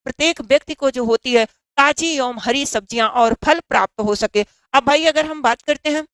प्रत्येक व्यक्ति को जो होती है ताजी एवं हरी सब्जियां और फल प्राप्त हो सके। अब भाई अगर हम बात करते हैं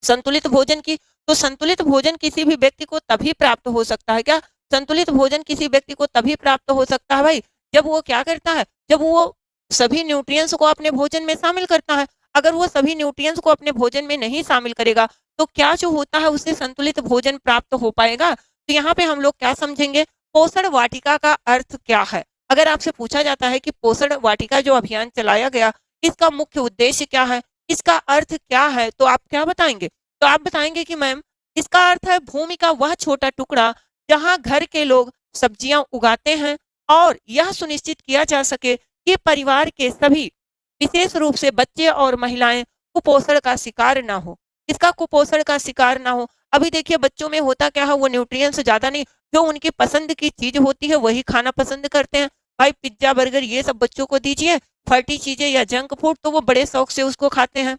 संतुलित भोजन की, तो संतुलित भोजन किसी भी व्यक्ति को तभी प्राप्त हो सकता है क्या? संतुलित भोजन किसी व्यक्ति को तभी प्राप्त हो सकता है भाई, जब वो क्या करता है? जब वो सभी न्यूट्रिएंट्स को अपने भोजन में शामिल करता है। अगर वो सभी न्यूट्रिएंट्स को अपने भोजन में नहीं शामिल करेगा, तो क्या जो होता है उससे संतुलित भोजन प्राप्त हो पाएगा? तो यहाँ पे हम लोग क्या समझेंगे? पोषण वाटिका का अर्थ क्या है? अगर आपसे पूछा जाता है कि पोषण वाटिका जो अभियान चलाया गया, इसका मुख्य उद्देश्य क्या है? इसका अर्थ क्या है? तो आप क्या बताएँगे? तो आप बताएँगे कि मैम इसका अर्थ है भूमि का वह छोटा टुकड़ा जहाँ घर के लोग सब्जियाँ उगाते हैं और यह सुनिश्चित किया जा सके कि परिवार के सभी, विशेष रूप से बच्चे और महिलाएँ कुपोषण का शिकार ना हो। इसका कुपोषण का शिकार ना हो। अभी देखिए बच्चों में होता क्या है, वो न्यूट्रिएंट्स ज़्यादा नहीं, जो उनकी पसंद की चीज़ होती है वही खाना पसंद करते हैं। भाई पिज़्ज़ा, बर्गर ये सब बच्चों को दीजिए, फैटी चीज़ें या जंक फूड तो वो बड़े शौक से उसको खाते हैं।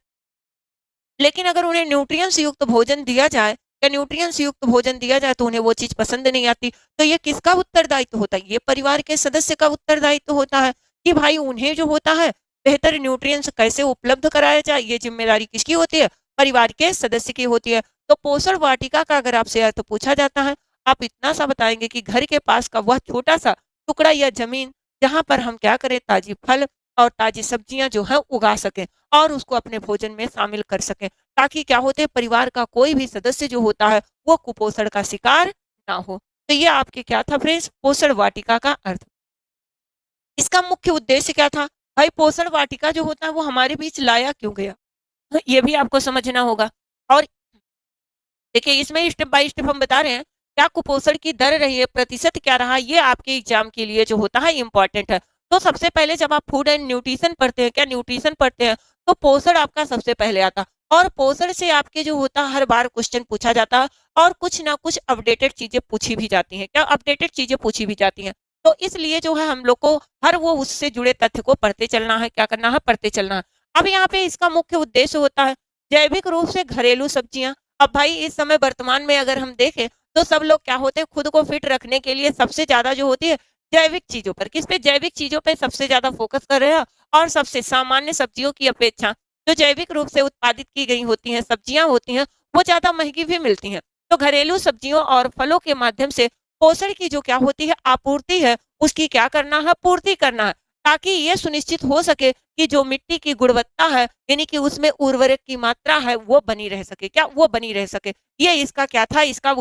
लेकिन अगर उन्हें न्यूट्रिएंट्स युक्त भोजन दिया जाए या न्यूट्रिएंट्स युक्त भोजन दिया जाए तो उन्हें वो चीज़ पसंद नहीं आती। तो ये किसका उत्तरदायित्व होता है? ये परिवार के सदस्य का उत्तरदायित्व होता है कि भाई उन्हें जो होता है बेहतर न्यूट्रिएंट्स कैसे उपलब्ध कराया जाए, ये ज़िम्मेदारी किसकी होती है? परिवार के सदस्य की होती है। तो पोषण वाटिका का अगर आपसे अर्थ पूछा जाता है, आप इतना सा बताएँगे कि घर के पास का वह छोटा-सा टुकड़ा या ज़मीन जहाँ पर हम क्या करें, ताज़ी फल और ताज़ी सब्जियाँ जो है उगा सकें और उसको अपने भोजन में शामिल कर सकें। ताकि क्या होते हैं, परिवार का कोई भी सदस्य जो होता है वो कुपोषण का शिकार ना हो। तो ये आपके क्या था फ्रेंड्स, पोषण वाटिका का अर्थ। इसका मुख्य उद्देश्य क्या था? भाई पोषण वाटिका जो होता है वो हमारे बीच लाया क्यों गया? तो ये भी आपको समझना होगा। और देखिए इसमें स्टेप बाय स्टेप हम बता रहे हैं, क्या कुपोषण की दर रही है, प्रतिशत क्या रहा, ये आपके एग्जाम के लिए जो होता है इम्पोर्टेंट है। तो सबसे पहले जब आप फूड एंड न्यूट्रिशन पढ़ते हैं, क्या न्यूट्रिशन पढ़ते हैं, तो पोषण आपका सबसे पहले आता। और पोषण से आपके जो होता है हर बार क्वेश्चन पूछा जाता है और कुछ ना कुछ अपडेटेड चीजें पूछी भी जाती हैं। क्या अपडेटेड चीजें पूछी भी जाती हैं? तो इसलिए जो है हम लोग को हर वो उससे जुड़े तथ्य को पढ़ते चलना है, क्या करना है, पढ़ते चलना है। अब यहाँ पे इसका मुख्य उद्देश्य होता है जैविक रूप से घरेलू सब्जियां। अब भाई इस समय वर्तमान में अगर हम देखें तो सब लोग क्या होते हैं, खुद को फिट रखने के लिए सबसे ज्यादा जो होती है जैविक चीजों पर, किस पे, जैविक चीजों पे सबसे ज्यादा फोकस कर रहे हैं। और सबसे सामान्य सब्जियों की अपेक्षा जो जैविक रूप से उत्पादित की गई होती हैं सब्जियां होती हैं वो ज्यादा महंगी भी मिलती हैं। तो घरेलू सब्जियों और फलों के माध्यम से पोषण की जो क्या होती है आपूर्ति है, उसकी क्या करना है, पूर्ति करना है। ताकि ये सुनिश्चित हो सके कि जो मिट्टी की गुणवत्ता है यानी कि उसमें उर्वरक की मात्रा है वो बनी रह सके, क्या वो बनी रह सके। ये इसका क्या था, इसका